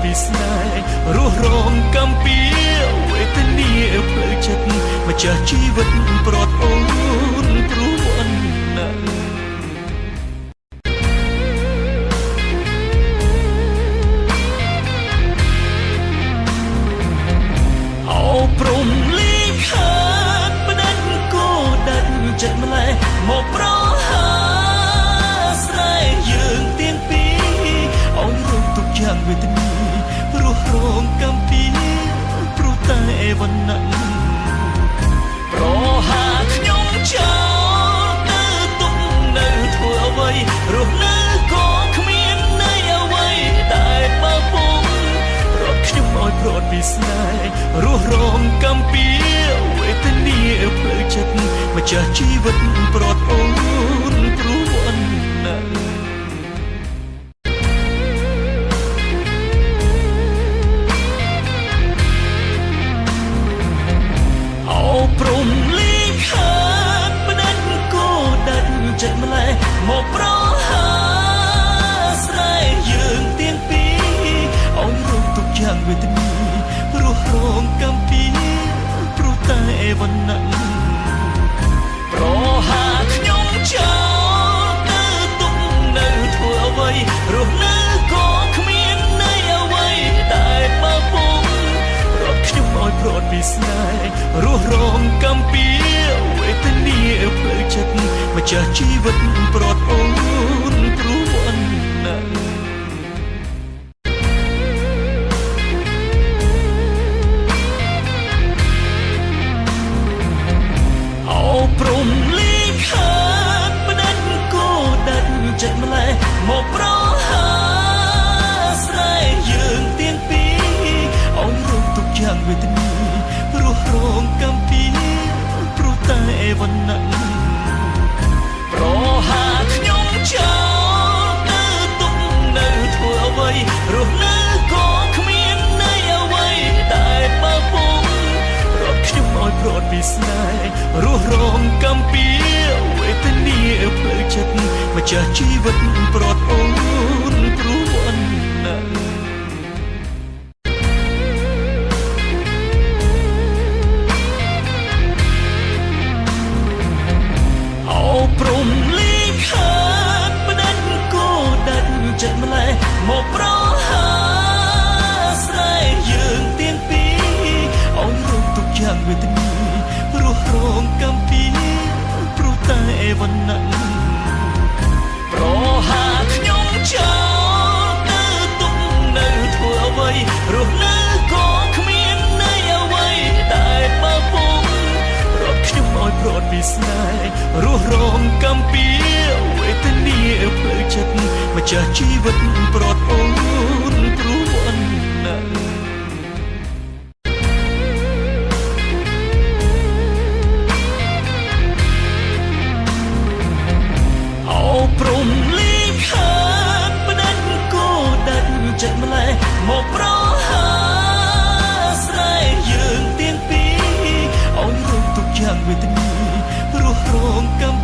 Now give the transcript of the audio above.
ពីស្នេហ៍រស់រងកំពីវេទនាផ្លូវចិត្តម្ចាស់ជីវិតប្រត់អូនព្រោះអន់ណាស់អោព្រំលីខានផ្ដាច់គោដាច់ចិត្តម្លេះមកប្រហាស្រែយើងទៀងពីអូនរងទុកយ៉ាងវេទនារស់រងកំពីព្រោះតែវណ្ណៈប្រហាខ្ញុំចោលនៅទុកនៅធ្វើអ្វីរស់នៅក៏គ្មាននៃអ្វីដែលបើពុំរត់ខ្ញុំឲ្យប្រត់ពីស្នេហ៍រស់រងកំពីវេទនាផ្លូវចិត្តម្ចាស់ជីវិតប្រត់អូនព្រោះអន់ណាស់ព្រំលីខានផ្ដាច់គោដាច់ចិត្តម្លេះមកប្រហាស្រែយើងទៀងពីអូនរងទុកយ៉ាងវេទនារស់រងកំពីព្រោះតែវណ្ណៈប្រហាខ្ញុំចោលនៅទុកនៅធ្វើអ្វីរស់នៅក៏គ្មាននៃអ្វីដែលបើពុំរត់ខ្ញុំឲ្យប្រត់ពីស្នេហ៍រស់រងកំពីវេទនាផ្លូវចិត្តម្ចាស់ជីវិតប្រត់អូនព្រោះអន់ណាស់អោព្រំលីខានផ្ដាច់គោដាច់ចិត្តម្លេះមកប្រហាស្រែយើងទៀងពីអូនរងទុកយ៉ាងវេទនារស់រងកំពីព្រោះតែវណ្ណៈប្រហាខ្ញុំចោលនៅទុកនៅធ្វើអ្វីរស់នៅក៏គ្មាននៃអ្វីដែលបើពុំរត់ខ្ញុំឲ្យប្រត់ពីស្នេហ៍រស់រងកំពីវេទនាផ្លូវចិត្តម្ចាស់ជីវិតប្រត់អូនព្រោះអន់ណាស់ព្រំលីខានផ្ដាច់គោដាច់ចិត្តម្លេះមកប្រហាស្រែយើងទៀងពីអូនរងទុកយ៉ាងវេទនារស់រងកំពីព្រោះតែវណ្ណៈប្រហាខ្ញុំចោលនៅទុកនៅធ្វើអ្វីរស់នៅក៏គ្មាននៃអ្វីដែលបើពុំរត់ខ្ញុំឲ្យប្រត់ពីស្នេហ៍រស់រងកំពីវេទនាផ្លូវចិត្តម្ចាស់ជីវិតប្រត់អូនព្រោះអន់ណាស់អោព្រំលីខានផ្ដាច់គោដាច់ចិត្តម្លេះមកប្រហាស្រែយើងទៀងពីអូនរងទុកយ៉ាងវេទនារស់រងកំ